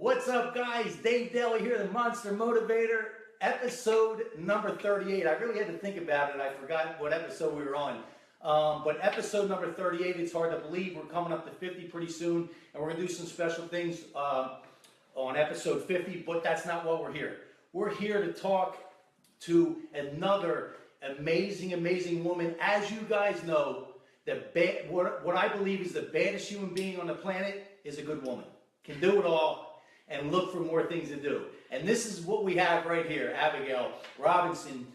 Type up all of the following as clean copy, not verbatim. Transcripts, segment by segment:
What's up, guys? Dave Daley here, the Monster Motivator, episode number 38. I really had to think about it. I forgot what episode we were on. But episode number 38, it's hard to believe. We're coming up to 50 pretty soon, and we're going to do some special things on episode 50, but that's not why we're here. We're here to talk to another amazing woman. As you guys know, what I believe is the baddest human being on the planet is a good woman. Can do it all and look for more things to do. And this is what we have right here, Abigail Robinson.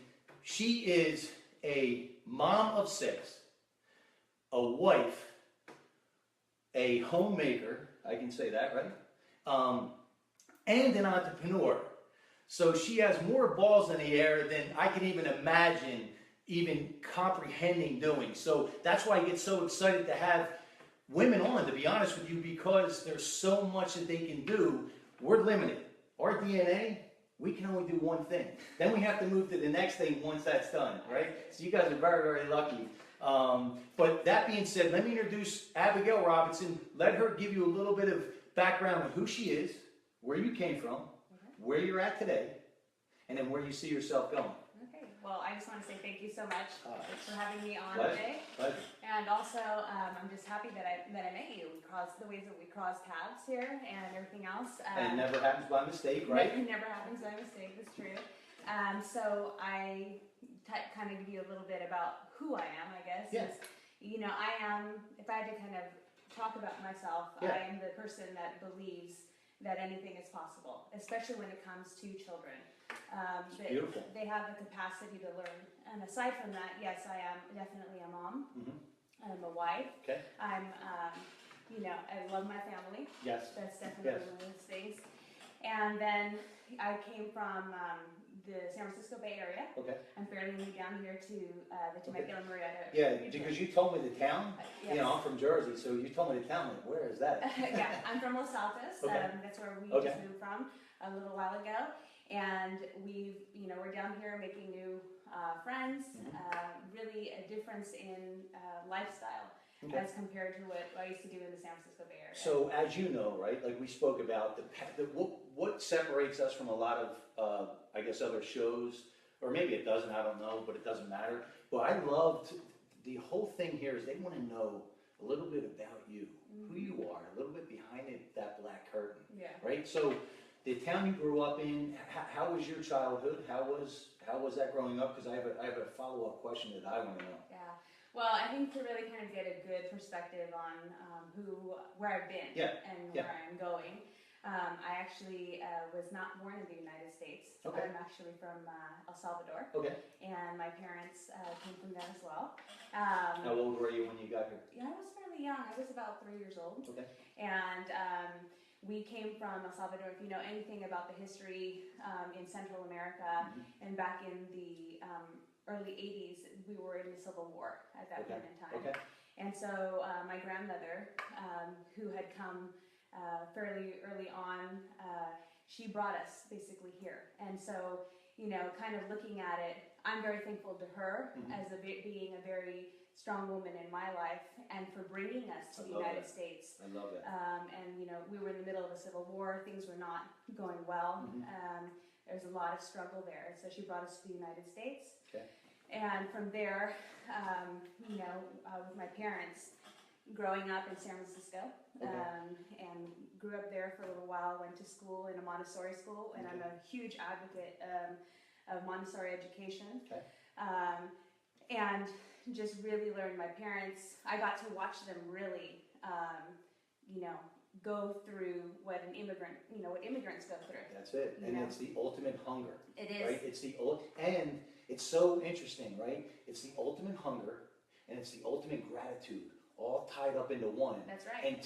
She is a mom of 6, a wife, a homemaker, I can say that, right? And an entrepreneur. So she has more balls in the air than I can even imagine even comprehending doing. So that's why I get so excited to have women on, to be honest with you, because there's so much that they can do. We're limited. Our DNA, we can only do one thing. Then we have to move to the next thing once that's done, right? So you guys are very lucky. But that being said, let me introduce Abigail Robinson. Let her give you a little bit of background on who she is, where you came from, where you're at today, and then where you see yourself going. Okay, well, I just want to say thank you so much for having me on Pleasure. today. Pleasure. And also, I'm just happy that I met you. The ways that we crossed paths here and everything else. And it never happens by mistake, right? It never happens by mistake, that's true. So I kind of give you a little bit about who I am, I guess. Yeah. You know, I am, if I had to kind of talk about myself, Yeah. I am the person that believes that anything is possible, especially when it comes to children. Beautiful. They have the capacity to learn. And aside from that, yes, I am definitely a mom. Mm-hmm. I'm a wife. Okay. I'm, I love my family. Yes. That's definitely one of those things. And then I came from the San Francisco Bay Area. Okay. I'm fairly new down here to the Temecula Murrieta. Yeah, because you told me the town. Yes. You know, I'm from Jersey, so you told me the town. Like, where is that? Yeah, I'm from Los Altos. Okay. That's where we Okay. just moved from a little while ago. And we're down here making new friends, really a difference in lifestyle as compared to what I used to do in the San Francisco Bay Area. So, as you know, right, like we spoke about, what separates us from a lot of, I guess, other shows, or maybe it doesn't, I don't know, but it doesn't matter. But I loved, the whole thing here is they want to know a little bit about you, who you are, a little bit behind that black curtain, right? So, the town you grew up in, how was your childhood? How was that growing up? Because I have a follow-up question that I want to know. Yeah. Well, I think to really kind of get a good perspective on where I've been and where I'm going, I actually was not born in the United States. Okay. I'm actually from El Salvador. Okay. And my parents came from there as well. How old were you when you got here? Yeah, I was fairly young. I was about 3 years old. Okay. And we came from El Salvador. If you know anything about the history in Central America and back in the early 80s, we were in the Civil War at that point in time. Okay. And so my grandmother, who had come fairly early on, she brought us basically here. And so, kind of looking at it, I'm very thankful to her as being a very strong woman in my life and for bringing us to the United States. I love that. And we were in the middle of a civil war. Things were not going well. There was a lot of struggle there. So she brought us to the United States. Okay. And from there, with my parents, growing up in San Francisco, and grew up there for a little while, went to school in a Montessori school, and I'm a huge advocate of Montessori education. Okay. And just really learned my parents. I got to watch them really, go through what immigrants go through. That's it. And it's the ultimate hunger. It is. Right? And it's so interesting, right? It's the ultimate hunger and it's the ultimate gratitude, all tied up into one. That's right. And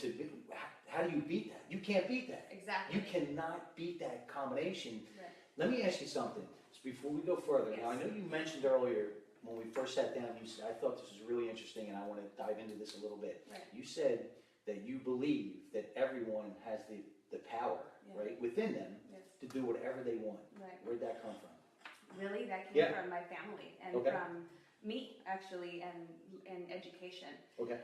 how do you beat that? You can't beat that. Exactly. You cannot beat that combination. Right. Let me ask you something. So before we go further, now I know you mentioned earlier when we first sat down, you said, I thought this was really interesting and I want to dive into this a little bit. Right. You said that you believe that everyone has the power, right, within them to do whatever they want. Right. Where'd that come from? Really, that came from my family and from me, actually, and education. Okay.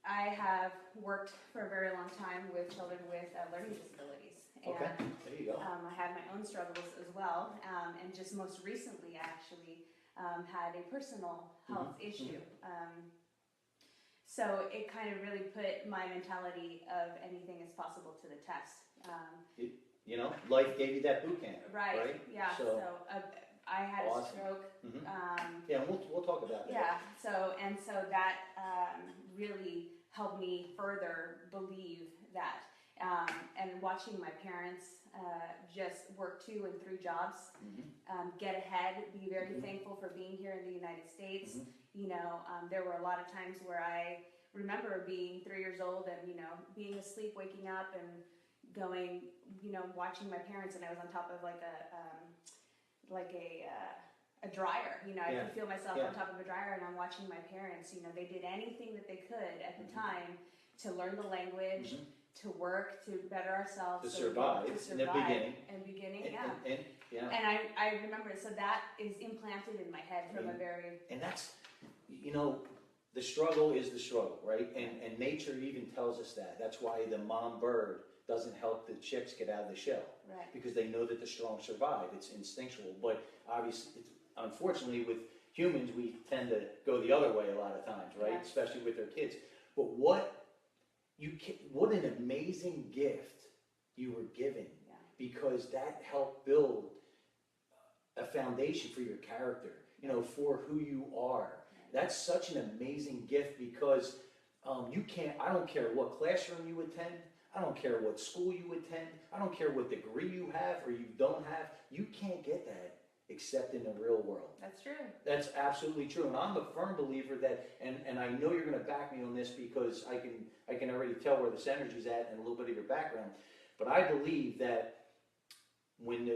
I have worked for a very long time with children with learning disabilities. And, Okay, there you go. I had my own struggles as well, and just most recently, I actually had a personal health issue. So it kind of really put my mentality of anything is possible to the test. You know, life gave you that boot camp, Right. Yeah. So I had a stroke. Yeah, and we'll talk about that. Yeah. So that really helped me further believe that. And watching my parents just work 2 and 3 jobs, get ahead, be very thankful for being here in the United States. You know, there were a lot of times where I remember being 3 years old and, you know, being asleep, waking up and going, you know, watching my parents, and I was on top of like a dryer. You know, I could feel myself on top of a dryer, and I'm watching my parents. You know, they did anything that they could at the time to learn the language, to work, to better ourselves, to survive in the beginning. And I remember, so that is implanted in my head from a very... And that's, you know, the struggle is the struggle, right? And nature even tells us that. That's why the mom bird doesn't help the chicks get out of the shell. Right. Because they know that the strong survive. It's instinctual. But obviously, unfortunately, with humans, we tend to go the other way a lot of times, right? Yeah. Especially with their kids. But what an amazing gift you were given, because that helped build a foundation for your character, you know, for who you are. That's such an amazing gift, because I don't care what classroom you attend, I don't care what school you attend, I don't care what degree you have or you don't have, you can't get that except in the real world. That's true. That's absolutely true. And I'm a firm believer that, and I know you're going to back me on this, because I can already tell where this energy's at and a little bit of your background, but I believe that when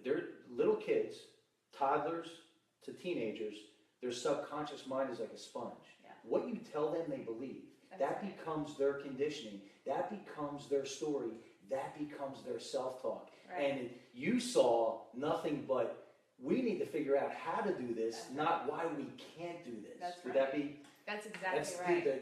they're little kids, toddlers to teenagers, their subconscious mind is like a sponge. Yeah. What you tell them, they believe. That becomes their conditioning. That becomes their story. That becomes their self-talk. Right. And you saw nothing but, we need to figure out how to do this, not why we can't do this. That's Would right. that be? That's exactly right.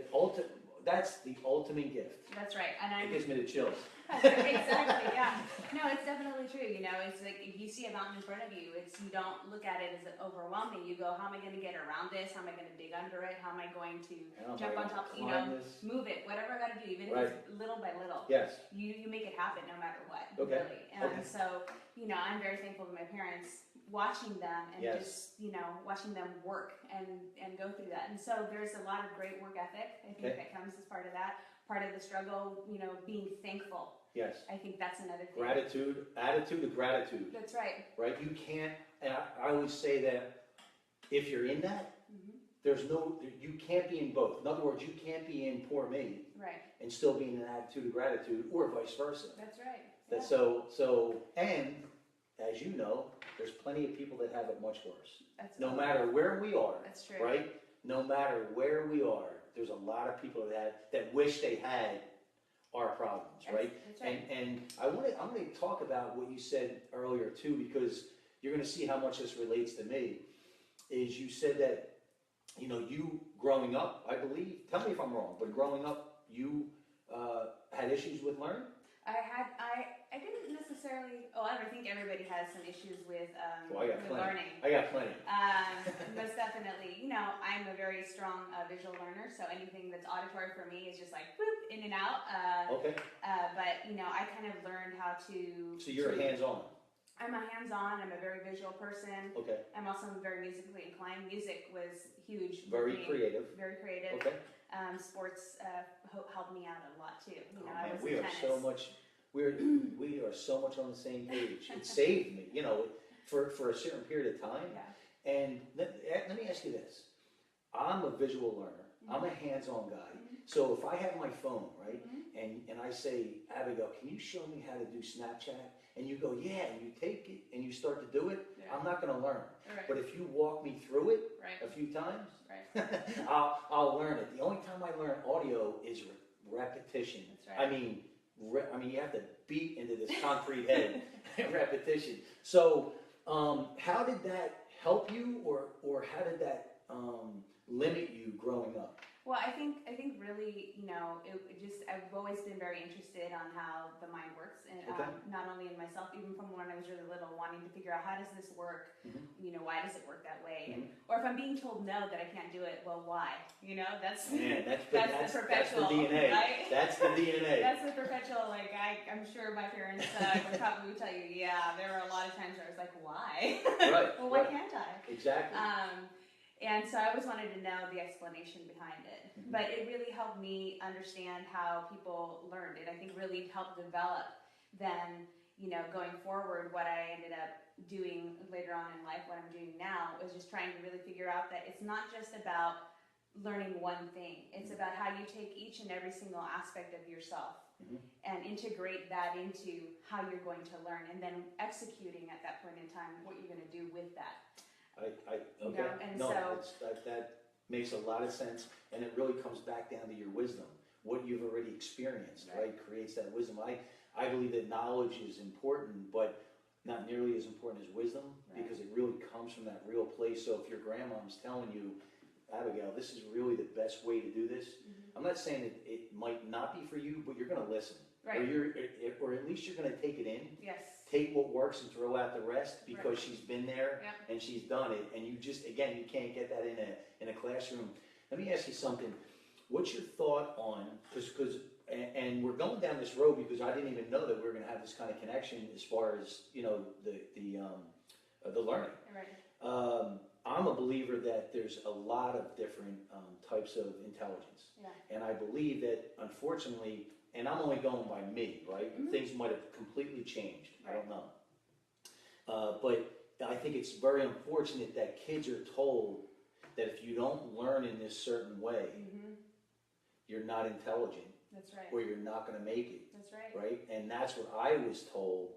That's the ultimate gift. That's right. And It gives me the chills. Exactly, yeah. No, it's definitely true. You know, it's like if you see a mountain in front of you, you don't look at it as overwhelming. You go, how am I going to get around this? How am I going to dig under it? How am I going to jump on top? You know, move it. Whatever I got to do, even if it's little by little. Yes. You make it happen no matter what. Okay. Really. And so, you know, I'm very thankful to my parents, watching them and just, you know, watching them work and go through that. And so there's a lot of great work ethic. I think that comes as part of that. Part of the struggle, you know, being thankful. Yes. I think that's another thing. Gratitude, attitude of gratitude. That's right. Right? You can't, and I always say that if you're in that, you can't be in both. In other words, you can't be in poor me and still be in an attitude of gratitude, or vice versa. That's right. That so, and as you know, there's plenty of people that have it much worse. No matter where we are. That's true. Right? No matter where we are, there's a lot of people that wish they had our problems, right? That's right. And I'm going to talk about what you said earlier too, because you're going to see how much this relates to me. Is you said that, you know, you growing up, I believe, tell me if I'm wrong, but growing up, you had issues with learning? I didn't necessarily, I think everybody has some issues with learning. I got plenty. Most definitely. You know, I'm a very strong visual learner, so anything that's auditory for me is just like, whoop, in and out. But, you know, I kind of learned how to... So you're hands-on? I'm a hands-on. I'm a very visual person. Okay. I'm also very musically inclined. Music was huge. Very creative. Very creative. Okay. Sports helped me out a lot too. You know, I was we in are tennis. so much. We are so much on the same page. It saved me, you know, for a certain period of time. Yeah. And let me ask you this: I'm a visual learner. I'm a hands-on guy. So if I have my phone, right, and I say, Abigail, can you show me how to do Snapchat? And you go, yeah, and you take it and you start to do it, I'm not going to learn. Right. But if you walk me through it a few times, I'll learn it. The only time I learn audio is repetition. That's right. I mean, you have to beat into this concrete head. Repetition. So, how did that help you, or how did that limit you growing up? Well, I think really, it just I've always been very interested on how the mind works, and Okay. not only in myself, even from when I was really little, wanting to figure out how does this work, why does it work that way, or if I'm being told no that I can't do it, well, why? That's Man, that's that's the perpetual, the DNA. right? That's the DNA. That's the perpetual. Like I'm sure my parents would probably tell you, yeah, there were a lot of times where I was like, why? Right. Well, why can't I? Exactly. And so I always wanted to know the explanation behind it. But it really helped me understand how people learned it. I think really helped develop then, going forward, what I ended up doing later on in life, what I'm doing now, is just trying to really figure out that it's not just about learning one thing. It's about how you take each and every single aspect of yourself and integrate that into how you're going to learn, and then executing at that point in time what you're going to do with that. Okay. And no, so that makes a lot of sense, and it really comes back down to your wisdom. What you've already experienced, right, creates that wisdom. I believe that knowledge is important, but not nearly as important as wisdom, because it really comes from that real place. So if your grandmom's telling you, Abigail, this is really the best way to do this, I'm not saying that it might not be for you, but you're going to listen. Right. Or at least you're going to take it in. Yes. Take what works and throw out the rest, because she's been there and she's done it, and you just, again, you can't get that in a classroom. Let me ask you something. What's your thought on, because and we're going down this road because I didn't even know that we were going to have this kind of connection as far as the learning. Right. I'm a believer that there's a lot of different types of intelligence, and I believe that, unfortunately, and I'm only going by me, right? Things might have completely changed. I don't know. But I think it's very unfortunate that kids are told that if you don't learn in this certain way, you're not intelligent. That's right. Or you're not going to make it. That's right. Right? And that's what I was told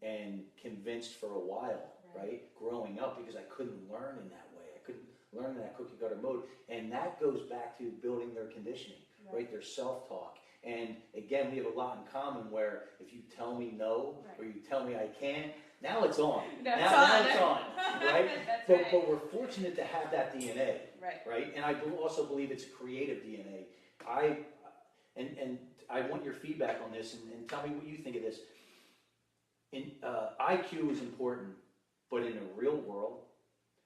and convinced for a while, right? Growing up, because I couldn't learn in that way. I couldn't learn in that cookie cutter mode. And that goes back to building their conditioning, right? Their self-talk. And again, we have a lot in common where if you tell me no, or you tell me I can't, now it's on. Now it's on, right? But we're fortunate to have that DNA, right? And I also believe it's creative DNA. And I want your feedback on this, and tell me what you think of this. IQ is important, but in a real world,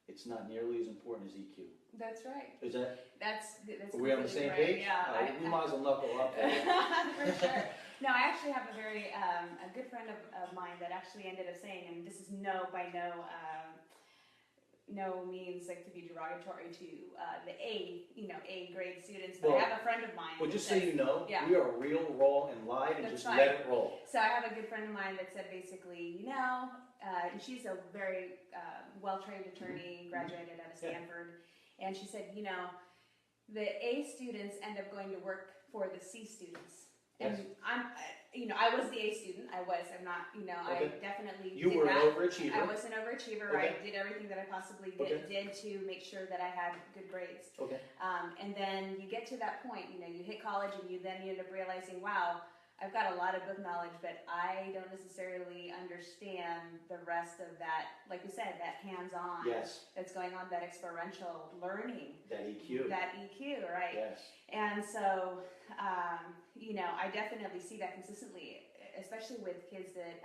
it's not nearly as important as EQ. That's right. Is that? That's Are we on the same page? Yeah. We might as well knuckle up. For sure. No, I actually have a very a good friend of mine that actually ended up saying, and this is by no means like to be derogatory to the A grade students, but I have a friend of mine. Well, just so you know, we are real, raw, and live, and just let it roll. So I have a good friend of mine that said basically, and she's a very well-trained attorney, graduated out of Stanford, and she said, the A students end up going to work for the C students. And I was the A student. I'm not, I definitely You did were that. an overachiever. I was an overachiever. I did everything that I possibly did to make sure that I had good grades. And then you get to that point, you hit college, and you end up realizing, wow, I've got a lot of book knowledge, but I don't necessarily understand the rest of that, like you said, that hands-on that's going on, that experiential learning. That EQ. That EQ, right? Yes. And so, I definitely see that consistently, especially with kids that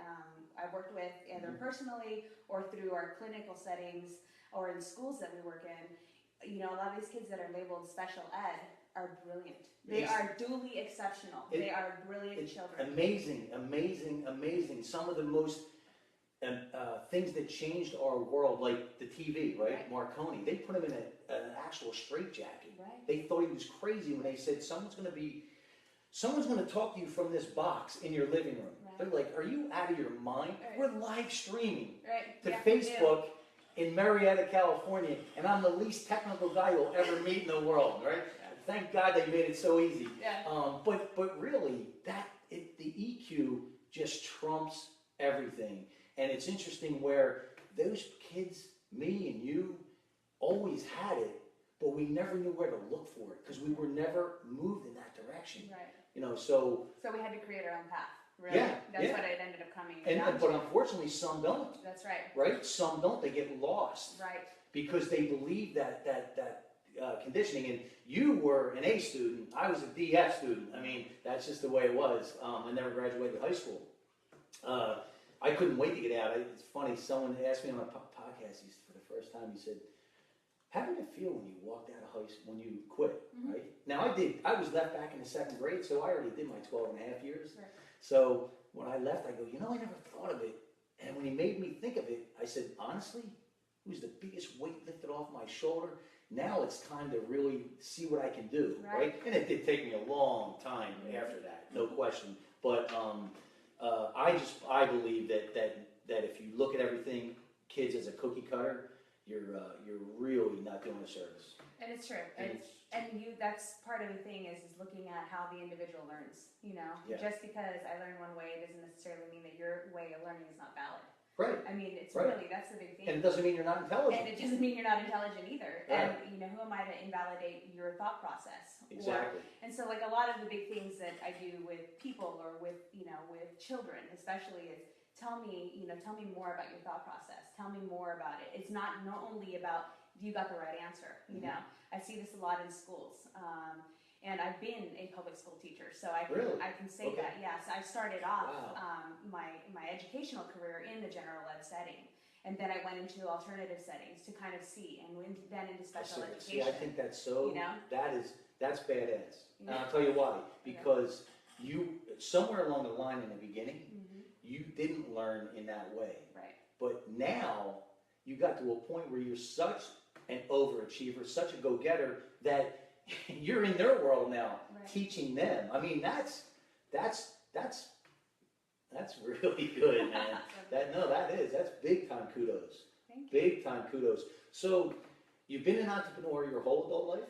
I've worked with, either personally or through our clinical settings or in schools that we work in. A lot of these kids that are labeled special ed are brilliant. They are duly exceptional. They are brilliant children. Amazing. Some of the most things that changed our world, like the TV, right? Marconi, they put him in an actual straitjacket. They thought he was crazy when they said someone's going to talk to you from this box in your living room. They're like, are you out of your mind? We're live streaming to Facebook in Marietta, California, and I'm the least technical guy you'll ever meet in the world, right? Thank God they made it so easy. But really, the EQ just trumps everything. And it's interesting where those kids, me and you, always had it, but we never knew where to look for it because we were never moved in that direction. So we had to create our own path. Really. That's what it ended up coming down to. But unfortunately, some don't. That's right. Right? Some don't. They get lost. Right. Because they believe that conditioning, and you were an A student. I was a DF student. I mean, that's just the way it was. I never graduated high school. I couldn't wait to get out. It's funny. Someone asked me on a podcast for the first time. He said, "How did it feel when you walked out of high school, when you quit?" Right now, I was left back in the second grade, so I already did my 12 and a half years. Right. So when I left, I go, I never thought of it. And when he made me think of it, I said, honestly, it was the biggest weight lifted off my shoulder. Now it's time to really see what I can do, right? And it did take me a long time after that, no question. But I believe that if you look at everything, kids, as a cookie cutter, you're really not doing a service. And it's true. That's part of the thing is looking at how the individual learns. Just because I learn one way doesn't necessarily mean that your way of learning is not valid. Right. I mean, it's really, that's the big thing. And it doesn't mean you're not intelligent. And it doesn't mean you're not intelligent either. Right. And who am I to invalidate your thought process? Exactly. And so, like, a lot of the big things that I do with people or with with children, especially, is tell me more about your thought process. Tell me more about it. It's not only about you got the right answer. I see this a lot in schools. And I've been a public school teacher, so I can say that. Yes, I started off my educational career in the general ed setting, and then I went into alternative settings to kind of see, and then into special education. See, I think that's so. That's badass. And I'll tell you why. Because you somewhere along the line in the beginning, you didn't learn in that way. Right. But now you got to a point where you're such an overachiever, such a go-getter that you're in their world now, teaching them. I mean, that's really good, man. That's big time kudos. Big time kudos. So you've been an entrepreneur your whole adult life?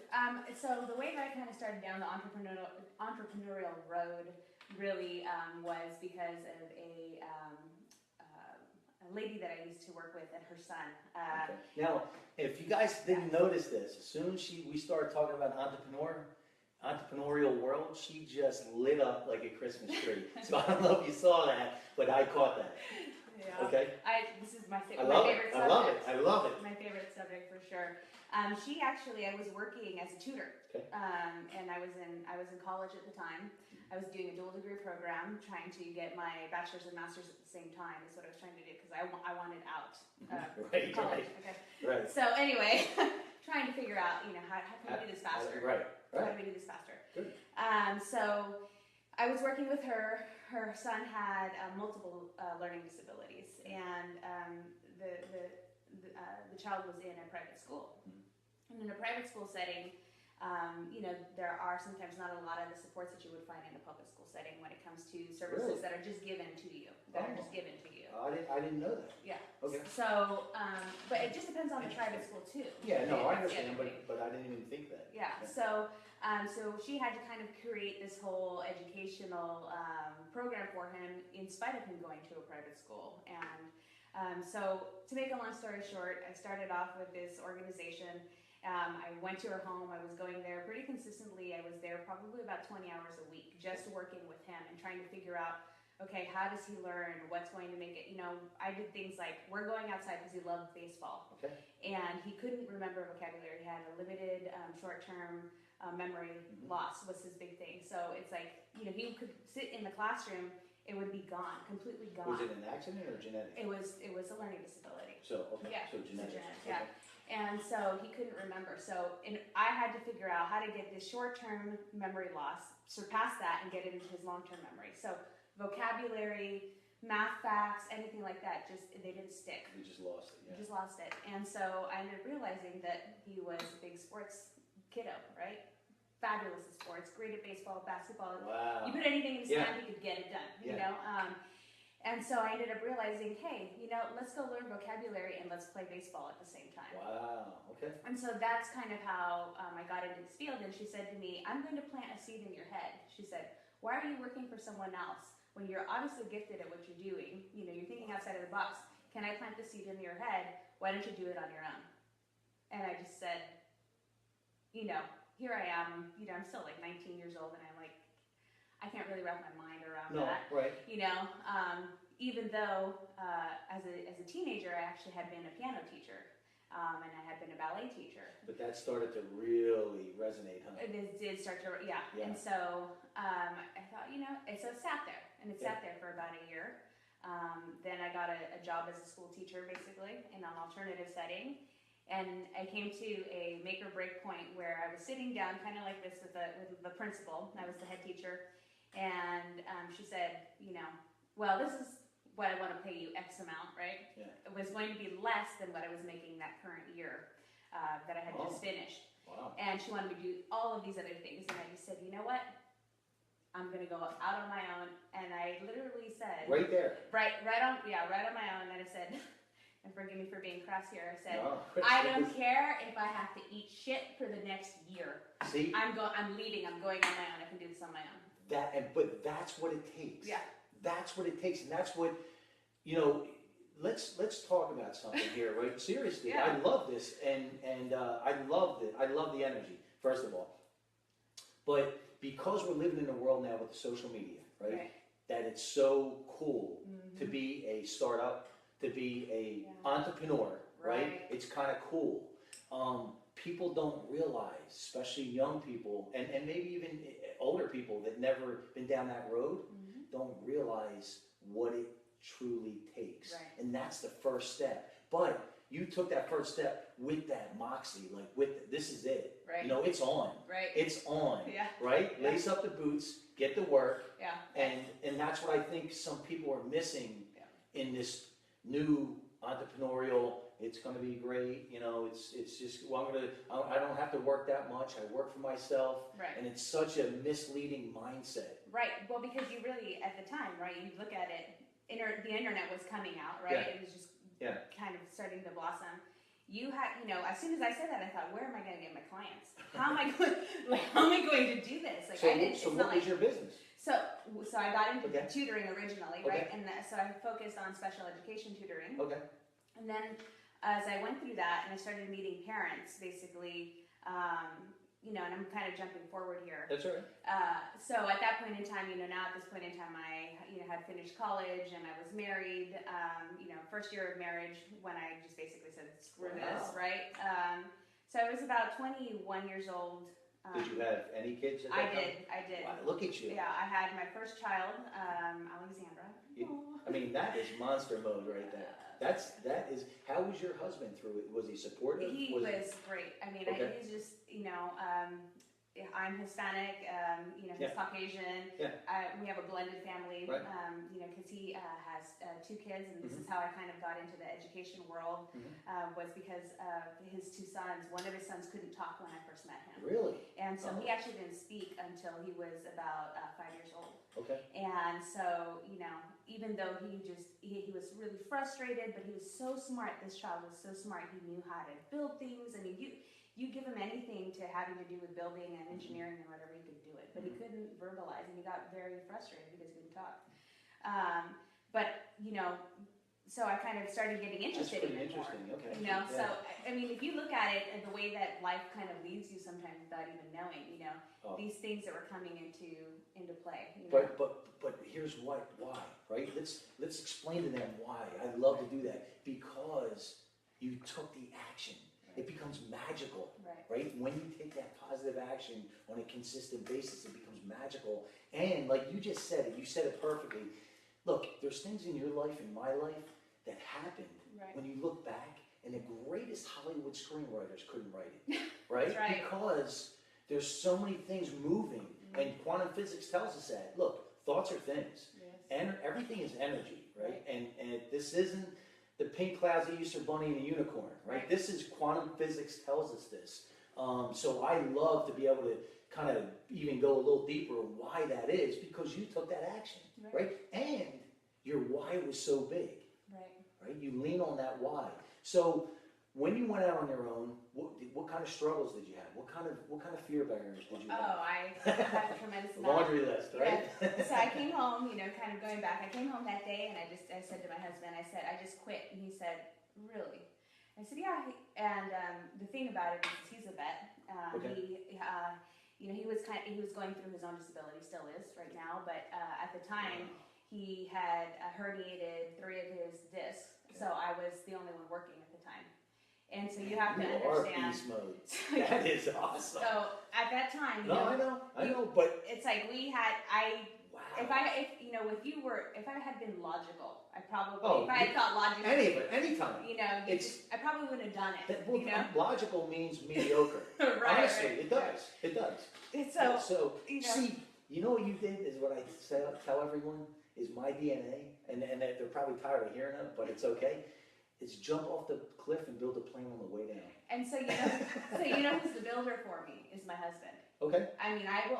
So the way that I kind of started down the entrepreneurial road really was because of a lady that I used to work with and her son. Now, if you guys didn't notice this, as soon as we started talking about entrepreneurial world, she just lit up like a Christmas tree. So I don't know if you saw that, but I caught that. Yeah. Okay. This is my favorite subject. I love it. My favorite subject for sure. I was working as a tutor, and I was in college at the time. I was doing a dual degree program, trying to get my bachelor's and master's at the same time. Is what I was trying to do because I wanted out of college. Right. So anyway, trying to figure out how can we do this faster? Right. How do we do this faster? Good. So I was working with her. Her son had multiple learning disabilities, and the child was in a private school. And in a private school setting, there are sometimes not a lot of the supports that you would find in a public school setting when it comes to services that are just given to you. I didn't know that. Yeah. Okay. So, but it just depends on the private school too. Yeah, no, I understand, but I didn't even think that. Yeah. So she had to kind of create this whole educational program for him in spite of him going to a private school. And so to make a long story short, I started off with this organization. I went to her home. I was going there pretty consistently. I was there probably about 20 hours a week, just working with him and trying to figure out, okay, how does he learn? What's going to make it? I did things like, we're going outside because he loved baseball. Okay. And he couldn't remember vocabulary. He had a limited short-term memory loss was his big thing. So it's like, he could sit in the classroom, it would be gone, completely gone. Was it an accident or genetic? It was a learning disability. So, okay. Yeah. So genetic. Yeah. Okay. And so he couldn't remember. So I had to figure out how to get this short-term memory loss, surpass that, and get it into his long-term memory. So vocabulary, math facts, anything like that, they didn't stick. You just lost it. Yeah. Just lost it. And so I ended up realizing that he was a big sports kiddo, right? Fabulous at sports, great at baseball, basketball. Wow. You put anything in his hand, he could get it done. You know. And so I ended up realizing, hey, let's go learn vocabulary and let's play baseball at the same time. Wow, okay. And so that's kind of how I got into this field. And she said to me, I'm going to plant a seed in your head. She said, why are you working for someone else when you're obviously gifted at what you're doing? You're thinking outside of the box. Can I plant the seed in your head? Why don't you do it on your own? And I just said, here I am. I'm still like 19 years old, and I'm like, I can't really wrap my mind around that. Right. Even though as a teenager I actually had been a piano teacher. and I had been a ballet teacher. But that started to really resonate, huh? It did start to, yeah. Yeah. And so I thought, you know, and so it sat there, and it sat there for about a year. Then I got a job as a school teacher, basically, in an alternative setting. And I came to a make or break point where I was sitting down kind of like this with the principal. I was the head teacher. And she said, you know, well, this is what I want to pay you X amount, right? Yeah. It was going to be less than what I was making that current year that I had just finished. Wow. And she wanted me to do all of these other things. And I just said, you know what? I'm going to go out on my own. And I literally said... Right there. Right on my own. And I said... And forgive me for being crass here. I said, No. I don't care if I have to eat shit for the next year. See? I'm leaving. I'm going on my own. I can do this on my own. But that's what it takes. Yeah. That's what it takes, and that's what, you know. Let's talk about something here, right? Seriously, Yeah. I love this, and I loved it. I love the energy, first of all. But because we're living in a world now with social media, right? That it's so cool to be a startup, to be a entrepreneur, right? It's kind of cool. People don't realize, especially young people, and maybe even older people that never been down that road, don't realize what it truly takes. Right. And that's the first step. But you took that first step with that moxie, like this is it. Right. You know, it's on. Right. It's on. Yeah. Right? Yeah. Lace up the boots, get to work. Yeah. And that's what I think some people are missing in this new entrepreneurial. It's going to be great, you know. It's just, well, I don't have to work that much. I work for myself, Right. And it's such a misleading mindset. Right. Well, because you really, at the time, right, you look at it, the internet was coming out, right? Yeah. It was just kind of starting to blossom. You had, you know, as soon as I said that, I thought, where am I going to get my clients? How am I going to do this? Like, So what was your business? So I got into tutoring originally, right? And so I focused on special education tutoring. Okay. And then as I went through that and I started meeting parents, basically, you know, and I'm kind of jumping forward here. That's all right. So at that point in time, you know, now at this point in time, I, you know, had finished college and I was married, you know, first year of marriage when I just basically said, screw this, right? So I was about 21 years old. Did you have any kids at that time? I did. Wow, look at you. Yeah, I had my first child, Alexandra. I mean, that is monster mode right there. That is. How was your husband through it? Was he supportive? He was great. I mean, he's just, you know, I'm Hispanic, you know, he's Caucasian. Yeah. We have a blended family, right. You know, because he has 2 kids, and this is how I kind of got into the education world, was because his 2 sons, one of his sons couldn't talk when I first met him. Really? And so he actually didn't speak until he was about 5 years old. Okay. And so, you know, even though he was really frustrated, but he was so smart. This child was so smart. He knew how to build things. I mean, you give him anything to having to do with building and engineering and whatever, he could do it. But he couldn't verbalize, and he got very frustrated because he couldn't talk. But, you know, so I kind of started getting interested in it more. That's pretty interesting, okay. You know, so, I mean, if you look at it and the way that life kind of leads you sometimes without even knowing, you know, these things that were coming into play. You know? But here's why, right? Let's explain to them why. I'd love to do that. Because you took the action. It becomes magical, right? When you take that positive action on a consistent basis, it becomes magical. And like you just said it, you said it perfectly. Look, there's things in your life, in my life, that happened when you look back, and the greatest Hollywood screenwriters couldn't write it, right? That's right. Because there's so many things moving, and quantum physics tells us that. Look, thoughts are things, and everything is energy, right? And this isn't the pink clouds, the Easter Bunny, and the unicorn, right? This is quantum physics tells us this. So I love to be able to kind of even go a little deeper on why that is, because you took that action, right? And your why was so big, right? You lean on that why. So when you went out on your own, what kind of struggles did you have? What kind of fear barriers did you have? Oh, I had a tremendous amount. Laundry list, right? Yeah. So I came home, you know, kind of going back. I came home that day, and I said to my husband, I said, I just quit. And he said, really? I said, yeah. And the thing about it is he's a vet. He, you know, he was going through his own disability, still is right now. But at the time, he had herniated 3 of his discs. So I was the only one working at the time. And so you have to You are understand. beast mode. That is awesome. So at that time, you No, I know, but it's like we had, wow. if I had been logical, I probably, Oh, if I had thought logically, anytime. I probably wouldn't have done it. Logical means mediocre. Right, Honestly, right, it does. It does. It's So, you know. see, you know what you did is what I tell everyone is my DNA, and they're probably tired of hearing it, but it's okay. Is jump off the cliff and build a plane on the way down. And so who's the builder for me is my husband. Okay. I mean, I will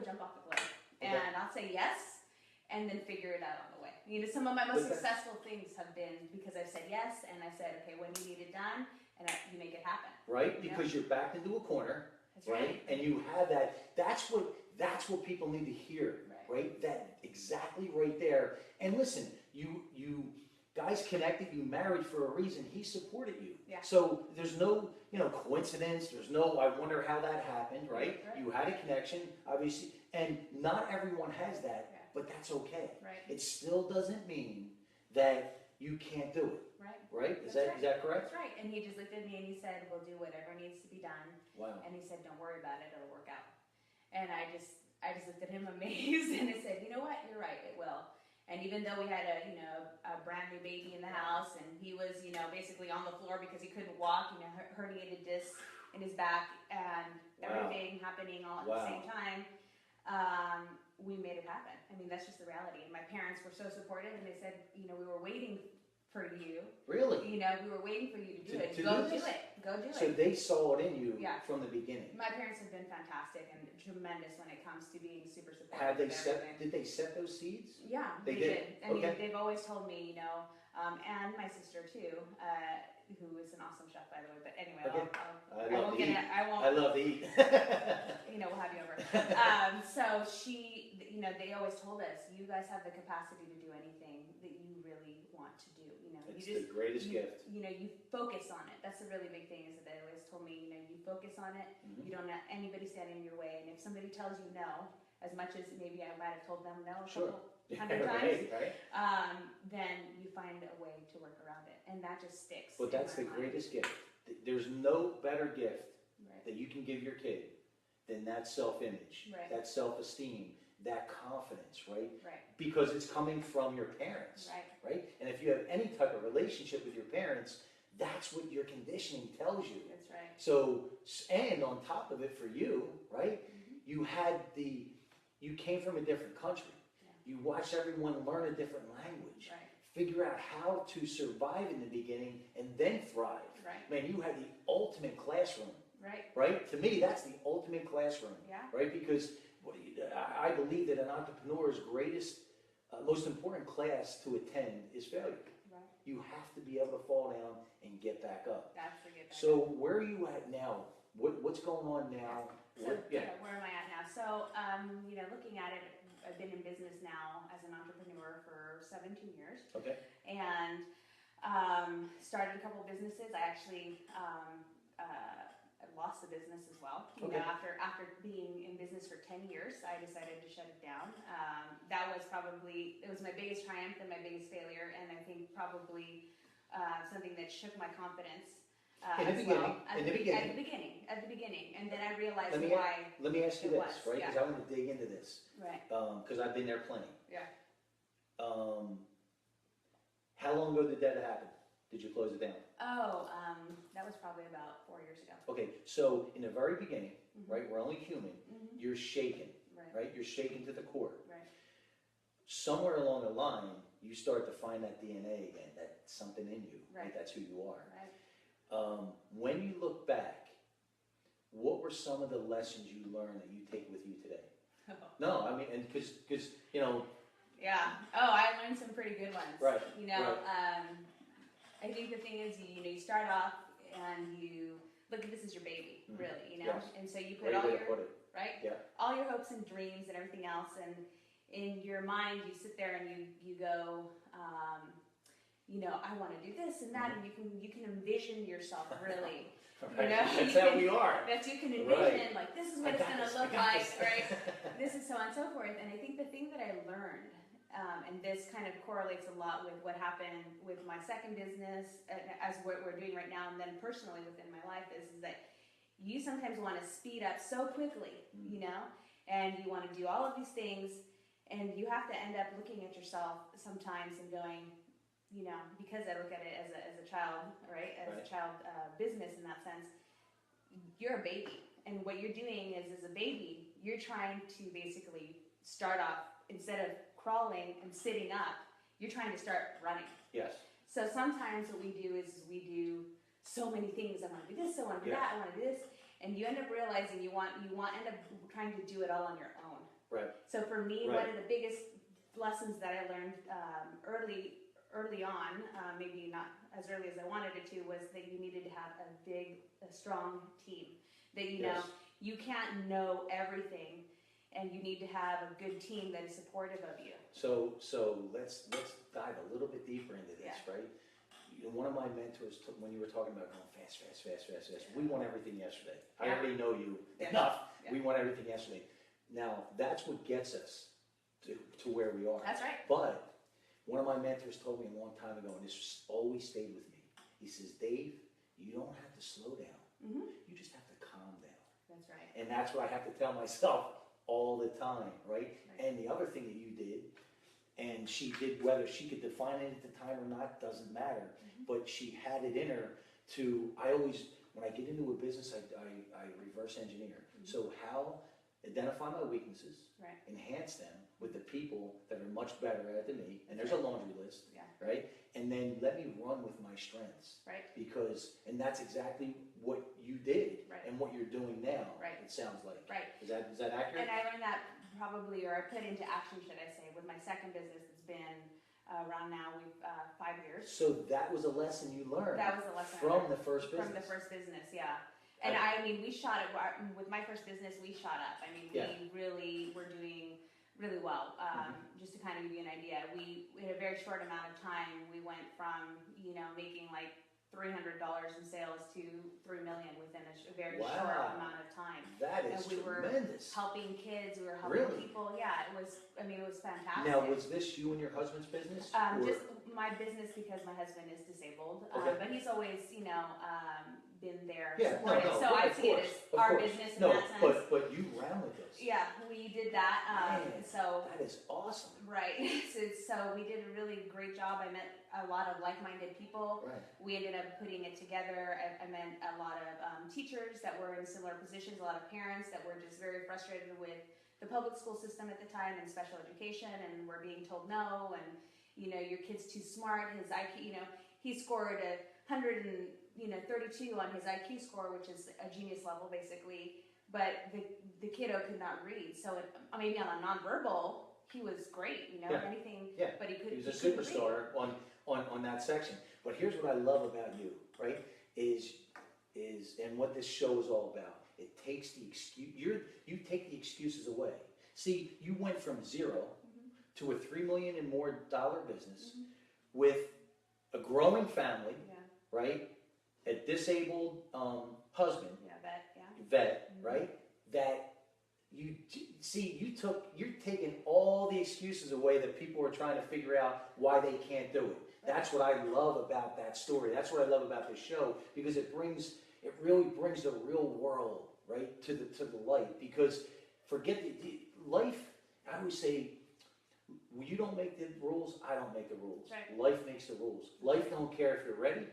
jump off the cliff, Okay. and I'll say yes, and then figure it out on the way. Some of my most successful things have been because I've said yes, and I said, okay, when you need it done, and you make it happen. Right, because you're backed into a corner. That's right. And you have that. That's what people need to hear. Right. That exactly right there. And listen, you guys connected, you married for a reason. He supported you. Yeah. So there's no, coincidence. There's no, I wonder how that happened, right? You had a connection, obviously, and not everyone has that, but that's okay. Right. It still doesn't mean that you can't do it. Right? Is that correct? That's right. And he just looked at me and he said, we'll do whatever needs to be done. Wow. And he said, don't worry about it, it'll work out. And I just looked at him amazed and I said, you know what, you're right, it will. And even though we had a brand new baby in the house, and he was, basically on the floor because he couldn't walk, herniated disc in his back, and everything happening all at the same time, we made it happen. I mean, that's just the reality. And my parents were so supportive, and they said, we were waiting for you. Really? We were waiting for you to do it. To Go do do it. Go do it. So they saw it in you from the beginning. My parents have been fantastic and tremendous when it comes to being super supportive. Did they set those seeds? Yeah, they did. I mean, they've always told me, and my sister too, who is an awesome chef, by the way. But anyway, I won't get it. I love to eat. We'll have you over. So she, they always told us, you guys have the capacity to do anything that you really want to do. It's the greatest gift. You focus on it. That's a really big thing. Is that they always told me, you focus on it. Mm-hmm. You don't let anybody stand in your way. And if somebody tells you no, as much as maybe I might have told them no a couple hundred times, then you find a way to work around it, and that just sticks. But that's the greatest gift. There's no better gift that you can give your kid than that self-image, that self-esteem, that confidence, right? Because it's coming from your parents, right? And if you have any type of relationship with your parents, that's what your conditioning tells you. That's right. So, and on top of it for you, right? Mm-hmm. You came from a different country. You watched everyone learn a different language. Figure out how to survive in the beginning and then thrive. Man, you had the ultimate classroom. Right? To me, that's the ultimate classroom. Right? Because I believe that an entrepreneur's greatest, most important class to attend is failure. You have to be able to fall down and get back up. So where are you at now? What's going on now? So where am I at now? So looking at it, I've been in business now as an entrepreneur for 17 years. Okay. And started a couple businesses. I actually lost the business as well. After being in business for 10 years, I decided to shut it down. That was it was my biggest triumph and my biggest failure, and I think probably something that shook my confidence. At the beginning, and then I realized why. Let me ask you this, right? Because I want to dig into this, right? Because I've been there plenty. Yeah. How long ago did that happen? Did you close it down? Oh, that was probably about 4 years ago. Okay, so in the very beginning, right? We're only human. You're shaken, right? You're shaken to the core. Right. Somewhere along the line, you start to find that DNA again. That's something in you. Right? That's who you are. Right. When you look back, what were some of the lessons you learned that you take with you today? No, I mean, and because Yeah. Oh, I learned some pretty good ones. Right. I think the thing is, you start off and you look at this as your baby, really, Yes. And so you put Great all way your to put it. all your hopes and dreams and everything else, and in your mind you sit there and you go, I want to do this and that, and you can envision yourself really. That's how we are. That you can envision, this is what it's going to look like, right? This is so on and so forth. And I think the thing that I learned and this kind of correlates a lot with what happened with my second business, as what we're doing right now, and then personally within my life is that you sometimes want to speed up so quickly, you know, and you want to do all of these things, and you have to end up looking at yourself sometimes and going, you know, because I look at it as a child, right, as a child business in that sense, you're a baby, and what you're doing is, as a baby, you're trying to basically start off, instead of crawling and sitting up, you're trying to start running. Yes. So sometimes what we do is we do so many things. I want to do this, I want to do that, I want to do this, and you end up realizing you end up trying to do it all on your own. Right. So for me, one of the biggest lessons that I learned early on, maybe not as early as I wanted it to, was that you needed to have a strong team. That you know you can't know everything, and you need to have a good team that is supportive of you. So let's dive a little bit deeper into this, right? You know, one of my mentors, when you were talking about going fast, we want everything yesterday. I already know you enough. We want everything yesterday. Now, that's what gets us to where we are. That's right. But one of my mentors told me a long time ago, and this always stayed with me. He says, Dave, you don't have to slow down. You just have to calm down. That's right. And that's what I have to tell myself all the time, right? And the other thing that you did, and she did, whether she could define it at the time or not, doesn't matter. But she had it in her to, when I get into a business, I reverse engineer. So how identify my weaknesses, enhance them with the people that are much better at it than me, and there's a laundry list, right? And then let me run with my strengths, because, and that's exactly what you did, and what you're doing now. It sounds like. Is that accurate? And I learned that probably, or I put into action, should I say, with my second business. It's been around now 5 years. So that was a lesson you learned. That was a lesson from the first business. From the first business, yeah. And I mean, we shot it with my first business. We shot up. I mean, we really were doing really well. Just to kind of give you an idea, we in a very short amount of time, we went from making like $300 in sales to $3 million within a very short amount of time. That is we tremendous. Were helping kids. We were helping people. Yeah, it was. I mean, it was fantastic. Now, was this you and your husband's business? Just my business, because my husband is disabled, but he's always been there supportive. So I see it as our business in that sense. But you ran with this. Yeah, we did that. So that is awesome. Right. So we did a really great job. I met a lot of like-minded people. We ended up putting it together. I met a lot of teachers that were in similar positions, a lot of parents that were just very frustrated with the public school system at the time and special education, and were being told no, and your kid's too smart. His IQ, he scored 132 on his IQ score, which is a genius level basically, but the kiddo could not read. So maybe on a nonverbal, he was great, anything, but he couldn't. He was a superstar on that section. But here's what I love about you, right? Is and what this show is all about. It takes the excuse. You take the excuses away. See, you went from zero to a $3 million and more business with a growing family, right? A disabled husband, vet, right? That you're taking all the excuses away that people are trying to figure out why they can't do it. That's what I love about that story. That's what I love about this show, because it really brings the real world, right, to the light. Because forget the life. I always say, you don't make the rules, I don't make the rules. Life makes the rules. Life don't care if you're ready.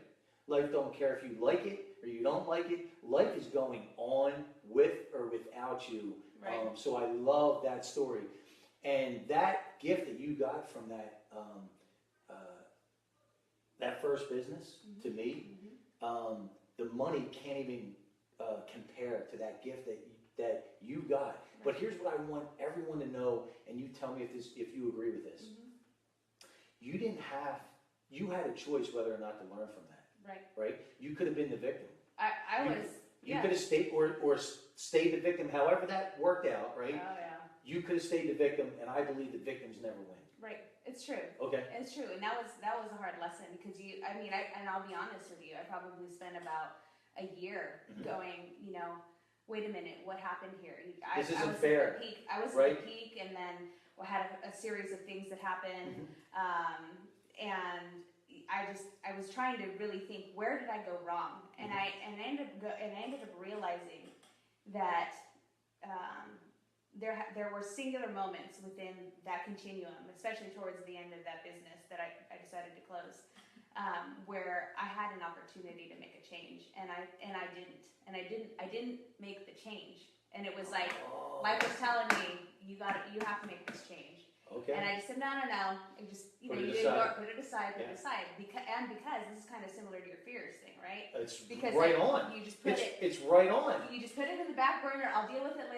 Life don't care if you like it or you don't like it. Life is going on with or without you. So I love that story. And that gift that you got from that that first business, to me, the money can't even compare to that gift that you got. But here's what I want everyone to know, and you tell me if you agree with this. You had a choice whether or not to learn from that. Right? You could have been the victim. You could have stayed or stayed the victim, however that worked out, right? You could have stayed the victim, and I believe the victims never win. Right. It's true. Okay. It's true. And that was a hard lesson, because and I'll be honest with you, I probably spent about a year going, wait a minute, what happened here? This isn't fair. I was at the peak, and then had a series of things that happened, and I was trying to really think, where did I go wrong? And I ended up realizing that there were singular moments within that continuum, especially towards the end of that business that I decided to close, where I had an opportunity to make a change, and I didn't make the change, and it was like life was telling me, you have to make this change. Okay. And I just said, no. I just, Put it aside. put it aside. Because this is kind of similar to your fears thing, right? It's Because right on. You just put it's right on. You just put it in the back burner. I'll deal with it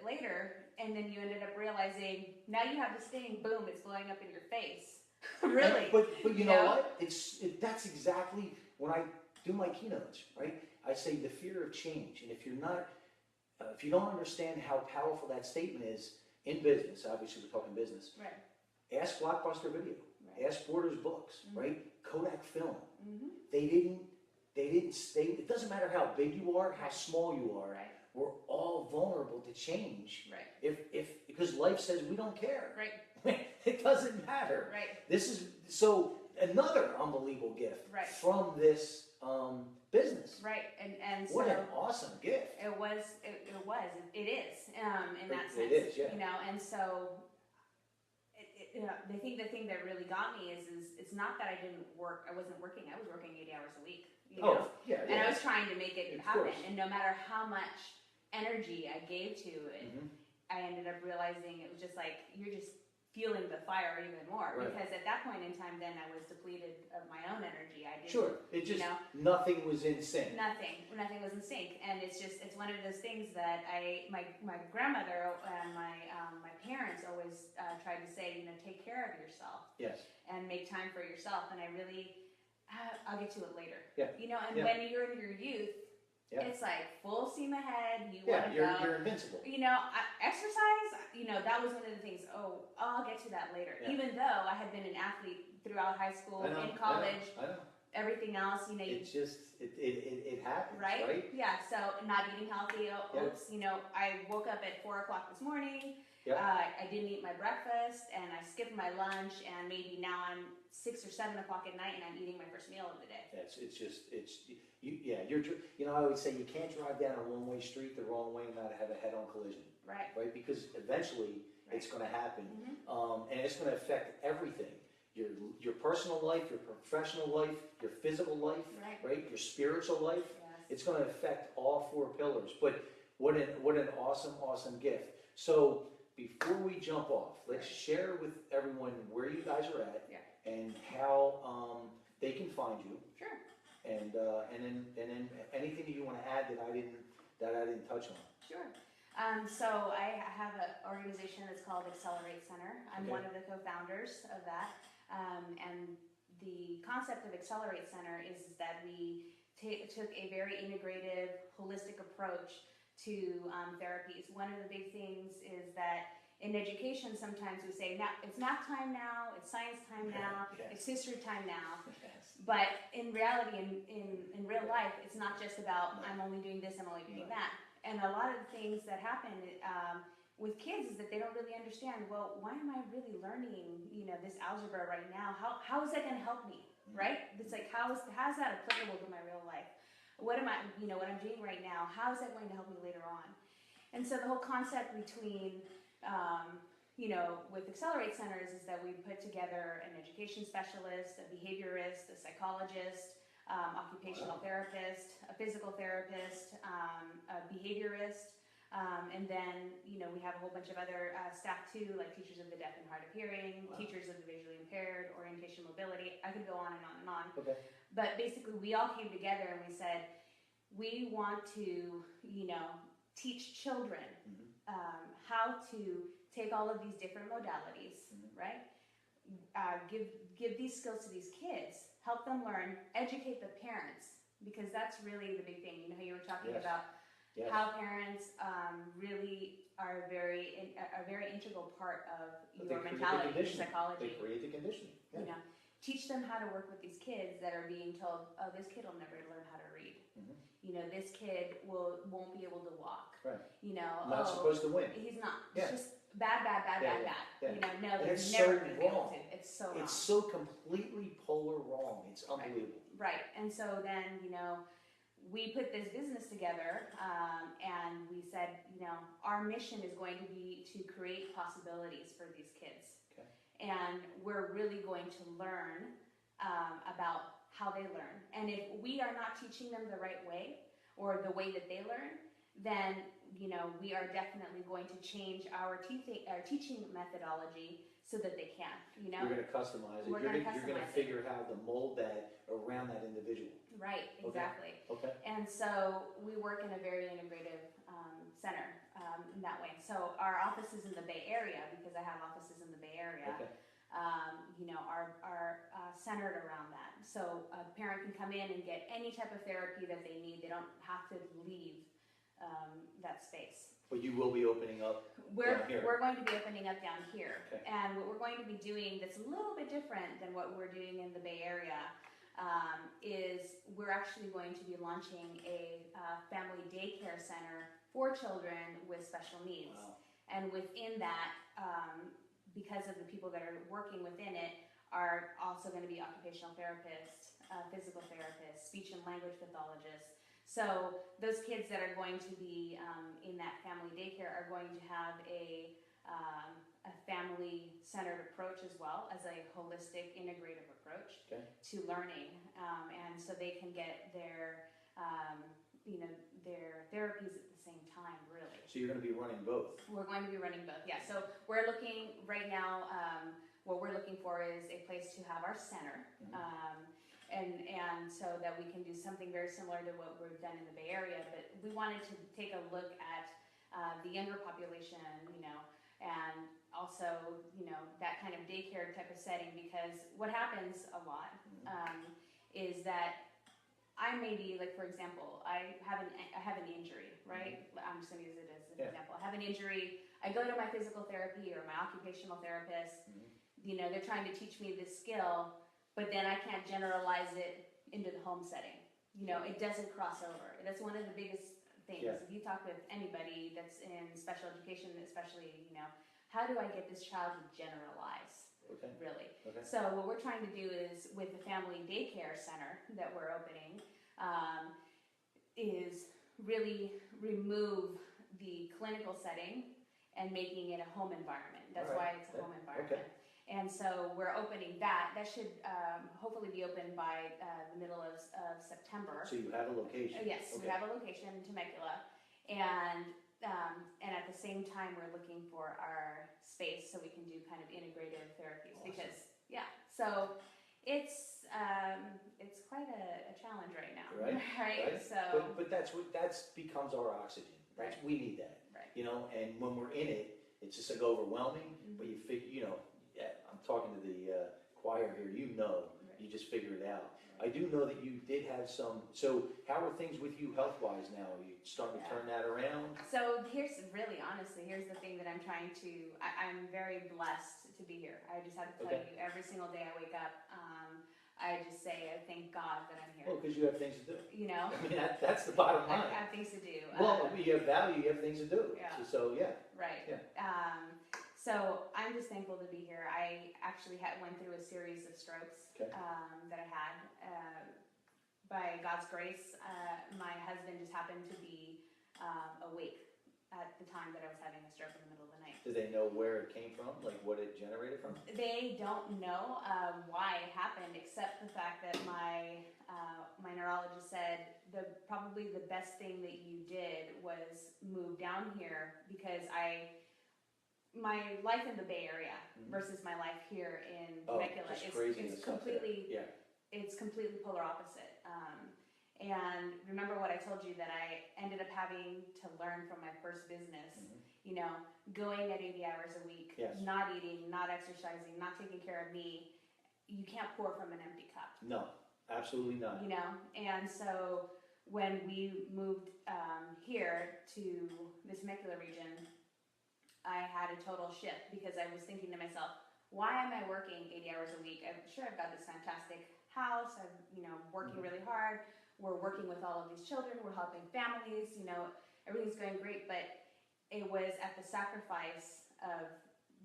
later. And then you ended up realizing, now you have this thing, boom, it's blowing up in your face. Really? But you know what? That's exactly when I do my keynotes, right? I say the fear of change. And if you don't understand how powerful that statement is in business, obviously we're talking business. Right. Ask Blockbuster Video. Right. Ask Borders Books, right? Kodak Film. They didn't stay. It doesn't matter how big you are, how small you are. Right. We're all vulnerable to change. Right. Because life says we don't care. Right. It doesn't matter. Right. This is so another unbelievable gift Right. from this business. Right. And so What an awesome gift. it is in that sense. It is, yeah. And so the thing that really got me is it's not that I wasn't working. I was working 80 hours a week. Yeah. And I was trying to make it Of happen. course. And no matter how much energy I gave to it, I ended up realizing it was just like, you're just fueling the fire even more. Right. Because at that point in time, then I was depleted of my own energy. I didn't. Sure. It just nothing was in sync. Nothing was in sync, and it's one of those things that my grandmother and my parents always tried to say, take care of yourself. Yes. And make time for yourself. And I really, I'll get to it later. Yeah. And when you're in your youth, it's like full steam ahead. You're invincible. Exercise. That was one of the things. I'll get to that later. Yeah. Even though I had been an athlete throughout high school, in college, I know. everything else. It's just it happens, right? Yeah. So not eating healthy. Oops. I woke up at 4:00 this morning. Yep. I didn't eat my breakfast, and I skipped my lunch, and maybe now I'm 6 or 7 o'clock at night, and I'm eating my first meal of the day. I always say you can't drive down a one-way street the wrong way and not have a head-on collision. Right. Right? Because eventually it's going to happen, and it's going to affect everything. Your personal life, your professional life, your physical life, right? Your spiritual life. Yes. It's going to affect all 4 pillars. But what an awesome gift. So before we jump off, let's share with everyone where you guys are at and how they can find you. Sure. And then anything that you want to add that I didn't touch on. Sure. So I have an organization that's called Accelerate Center. I'm one of the co-founders of that. And the concept of Accelerate Center is that we took a very integrative, holistic approach to therapies. One of the big things is that in education, sometimes we say, now it's math time now, it's science time now, it's history time now. Yes. But in reality, in real life, it's not just about I'm only doing this, I'm only doing that. And a lot of the things that happen with kids is that they don't really understand, well, why am I really learning, this algebra right now? How is that going to help me, right? It's like, how is that applicable to my real life? What am I, what I'm doing right now, how is that going to help me later on? And so the whole concept between, with Accelerate Centers is that we put together an education specialist, a behaviorist, a psychologist, occupational therapist, a physical therapist, a behaviorist, and then, we have a whole bunch of other staff too, like teachers of the deaf and hard of hearing, teachers of the visually impaired, orientation mobility. I could go on and on and on. Okay. But basically, we all came together and we said, we want to, teach children how to take all of these different modalities, right? Give these skills to these kids, help them learn, educate the parents, because that's really the big thing. How you were talking about how parents really are a very integral part of your mentality, your psychology. They create the conditioning. Yeah. Teach them how to work with these kids that are being told, oh, this kid will never learn how to read. This kid won't be able to walk. Right. Not supposed to win. He's not. Yeah. bad, bad, bad, Yeah, bad, yeah, bad. yeah. You know, no, And they're it's never so going to be able wrong. to. It's so wrong. It's so completely polar wrong. It's unbelievable. Right. And so then, we put this business together, and we said, our mission is going to be to create possibilities for these kids. Okay. And we're really going to learn about how they learn. And if we are not teaching them the right way or the way that they learn, then we are definitely going to change our teaching methodology so that they can. You're going to customize it. We're You're gonna going to customize figure how to mold that around that individual. Right. Exactly. Okay. And so we work in a very integrative center in that way. So our office is in the Bay Area because I have offices in the Bay Area. Okay. Are centered around that. So a parent can come in and get any type of therapy that they need. They don't have to leave that space. But you will be opening up down here. We're going to be opening up down here. Okay. And what we're going to be doing that's a little bit different than what we're doing in the Bay Area is we're actually going to be launching a family daycare center for children with special needs. Wow. And within that, because of the people that are working within it, are also going to be occupational therapists, physical therapists, speech and language pathologists. So those kids that are going to be in that family daycare are going to have a family-centered approach as well as a holistic, integrative approach to learning, and so they can get their their therapies at the same time, really. So you're going to be running both. We're going to be running both, yeah. So we're looking right now. What we're looking for is a place to have our center, and so that we can do something very similar to what we've done in the Bay Area. But we wanted to take a look at the younger population, and also that kind of daycare type of setting, because what happens a lot is that I may be, like, for example, I have an injury, right? I'm just going to use it as an example. I have an injury. I go to my physical therapy or my occupational therapist. They're trying to teach me this skill, but then I can't generalize it into the home setting. It doesn't cross over. That's one of the biggest things. Yeah. If you talk with anybody that's in special education, especially, how do I get this child to generalize? Really. Okay. So what we're trying to do is, with the family daycare center that we're opening, is really remove the clinical setting and making it a home environment. That's why it's a home environment. Okay. And so we're opening that. That should hopefully be open by the middle of September. So you have a location? Yes, we have a location in Temecula. And at the same time, we're looking for our space so we can do kind of integrative therapies. Awesome. Because, so it's quite a challenge right now. Right? So, but that becomes our oxygen. We need that. Right. And when we're in it, it's just like overwhelming. But you figure, I'm talking to the choir here. You just figure it out. I do know that you did have some. So how are things with you health-wise now? Are you starting to turn that around? So here's the thing that I'm trying to. I'm very blessed to be here. I just have to tell you, every single day I wake up, I just say, I thank God that I'm here. Well, because you have things to do. I mean, that's the bottom line. I have things to do. Well, you have value. You have things to do. Yeah. So yeah. Right. Yeah. So I'm just thankful to be here. I actually went through a series of strokes that I had. By God's grace, my husband just happened to be awake at the time that I was having a stroke in the middle of the night. Do they know where it came from, like what it generated from? They don't know why it happened, except the fact that my neurologist said probably the best thing that you did was move down here, because my life in the Bay Area versus my life here in Temecula is completely it's completely polar opposite. And remember what I told you, that I ended up having to learn from my first business, going at 80 hours a week, not eating, not exercising, not taking care of me. You can't pour from an empty cup. No, absolutely not. And so when we moved here to the Temecula region, I had a total shift, because I was thinking to myself, why am I working 80 hours a week? I'm sure I've got this fantastic house. I'm, working really hard. We're working with all of these children. We're helping families. Everything's going great. But it was at the sacrifice of,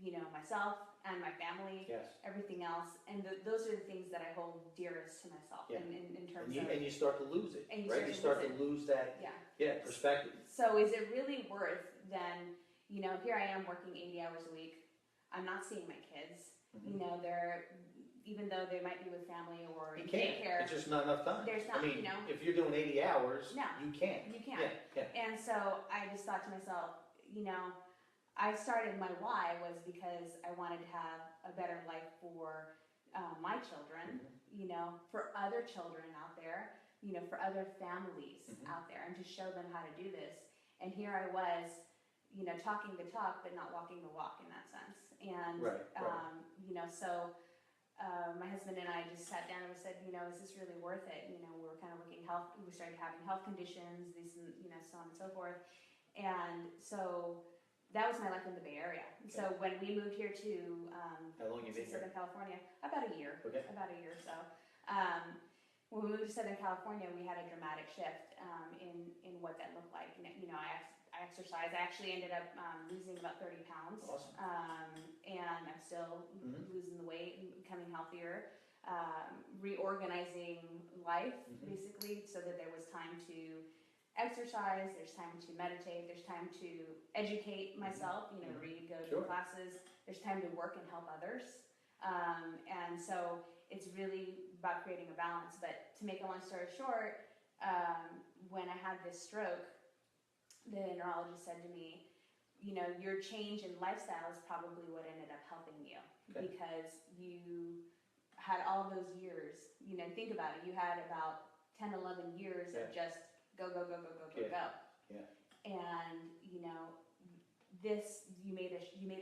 you know, myself and my family, Yes. everything else. And those are the things that I hold dearest to myself Yeah. in terms And you start to lose it, And you right? You start to lose that, yeah. perspective. So is it really worth then, you know, here I am working 80 hours a week. I'm not seeing my kids. Mhm. You know, even though they might be with family or You in can't. daycare. It's just not enough time. There's not, I mean, you know. if you're doing 80 hours, No. you can't. You can't. Yeah. And so I just thought to myself, you know, I started, my why was because I wanted to have a better life for my children, you know, for other children out there, you know, for other families out there, and to show them how to do this. And here I was, you know, talking the talk, but not walking the walk in that sense. And, you know, so my husband and I just sat down and we said, you know, is this really worth it? You know, we were kind of looking we started having health conditions, these, you know, so on and so forth. And so that was my life in the Bay Area. Okay. So when we moved here to how long you been Southern here? California, about a year. Okay. About a year or so. When we moved to Southern California, we had a dramatic shift in what that looked like. You know, I exercise. I actually ended up losing about 30 pounds. Awesome. And I'm still losing the weight and becoming healthier. Reorganizing life, basically, so that there was time to exercise, there's time to meditate, there's time to educate myself, you know, read, go to classes, there's time to work and help others. And so it's really about creating a balance. But to make a long story short, when I had this stroke, the neurologist said to me, you know, your change in lifestyle is probably what ended up helping you, because you had all those years, you know, think about it, you had about 10, 11 years of just go. Yeah. And, you know, you made a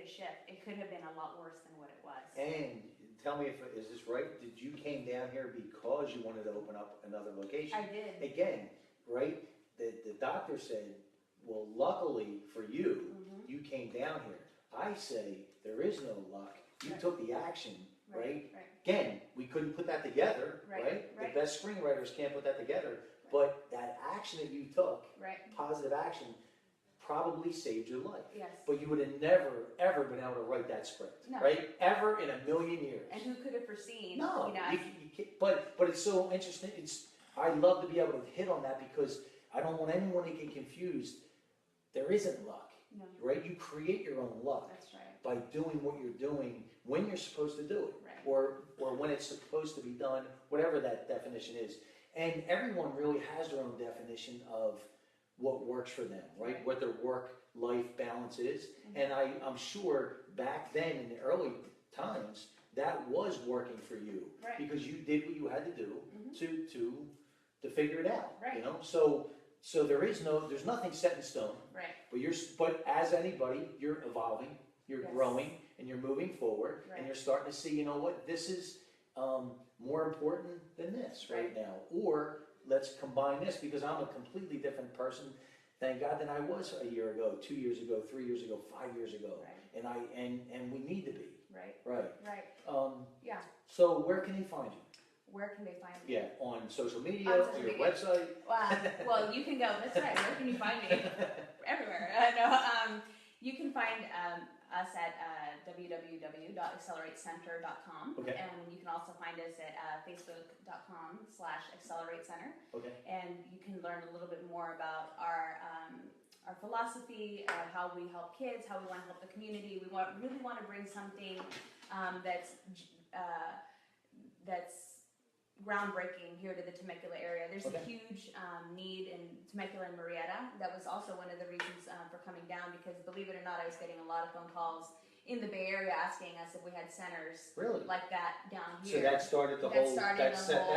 shift. It could have been a lot worse than what it was. And tell me, is this right? Did you came down here because you wanted to open up another location? I did. Again, right? The doctor said, well, luckily for you, you came down here. I say there is no luck. You took the action, right? Again, we couldn't put that together, right? The best screenwriters can't put that together. But that action that you took, positive action, probably saved your life. Yes. But you would have never, ever been able to write that script, right? Ever in a million years. And who could have foreseen? No, you know, you can't, but it's so interesting. I love to be able to hit on that because I don't want anyone to get confused. There isn't luck, right? You create your own luck. That's right. By doing what you're doing when you're supposed to do it, or when it's supposed to be done, whatever that definition is. And everyone really has their own definition of what works for them, right? What their work-life balance is. And I'm sure back then in the early times, that was working for you because you did what you had to do to figure it out, you know? So there's nothing set in stone. But as anybody, you're evolving, you're growing, and you're moving forward, and you're starting to see, you know what, this is more important than this right now. Or let's combine this because I'm a completely different person, thank God, than I was a year ago, 2 years ago, 3 years ago, 5 years ago. And we need to be. So where can they find you? Where can they find me? Yeah, on social media, on your website. Well, you can go. That's right. Where can you find me? Everywhere. You can find us at www.acceleratecenter.com. And you can also find us at facebook.com/acceleratecenter. And you can learn a little bit more about our philosophy, how we help kids, how we want to help the community. We really want to bring something that's groundbreaking here to the Temecula area. There's a huge need in Temecula and Murrieta. That was also one of the reasons for coming down, because believe it or not, I was getting a lot of phone calls in the Bay Area asking us if we had centers like that down here. So that started the whole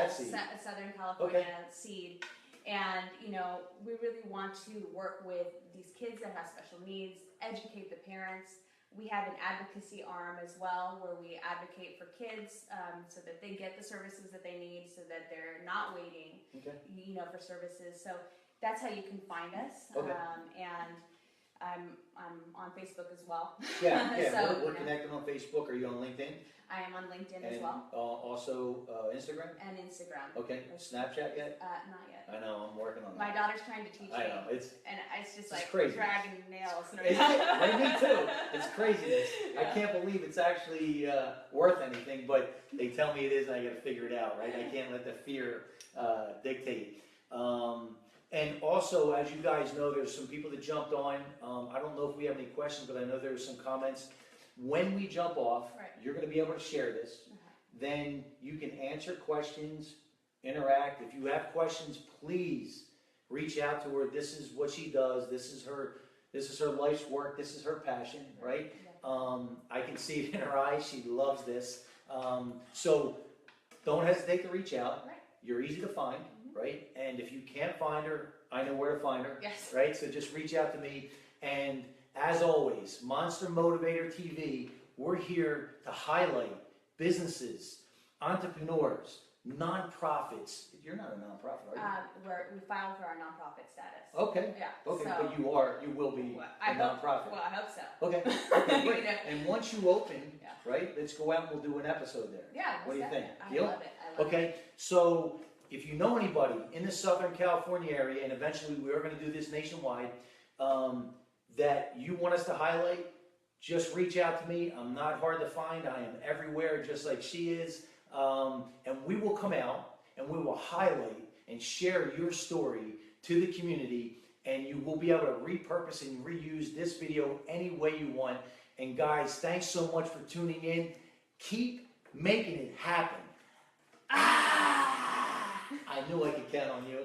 seed. Southern California seed. And, you know, we really want to work with these kids that have special needs, educate the parents. We have an advocacy arm as well where we advocate for kids so that they get the services that they need, so that they're not waiting, you know, for services. So that's how you can find us. And I'm on Facebook as well. Yeah, So, we're connected on Facebook. Are you on LinkedIn? I am on LinkedIn as And well. Also Instagram? And Instagram. Okay. Snapchat yet? Not yet. I know, I'm working on My that. daughter's trying to teach me. I know, it's just it's like crazy. dragging nails. Right, me too. It's craziness. I can't believe it's actually worth anything, but they tell me it is, and I got to figure it out, right? I can't let the fear dictate. And also, as you guys know, there's some people that jumped on. I don't know if we have any questions, but I know there's some comments. When we jump off, Right. you're going to be able to share this. Then you can answer questions, interact. If you have questions, please reach out to her. This is what she does. This is her life's work. This is her passion, right? I can see it in her eyes. She loves this. So don't hesitate to reach out. Right. You're easy to find, right? And if you can't find her, I know where to find her. Yes. Right? So just reach out to me. And as always, Monster Motivator TV, we're here to highlight businesses, entrepreneurs, nonprofits. You're not a nonprofit, are you? We filed for our nonprofit status. Okay. Yeah. Okay, so, but you will be I a hope, nonprofit. Well, I hope so. Okay, great. And once you open, right, let's go out and we'll do an episode there. Yeah. What do you think? I Deal? love it. I love it. Okay, so if you know anybody in the Southern California area, and eventually we are going to do this nationwide, that you want us to highlight, just reach out to me. I'm not hard to find. I am everywhere, just like she is. And we will come out and we will highlight and share your story to the community, and you will be able to repurpose and reuse this video any way you want. And guys, thanks so much for tuning in. Keep making it happen. I knew I could count on you.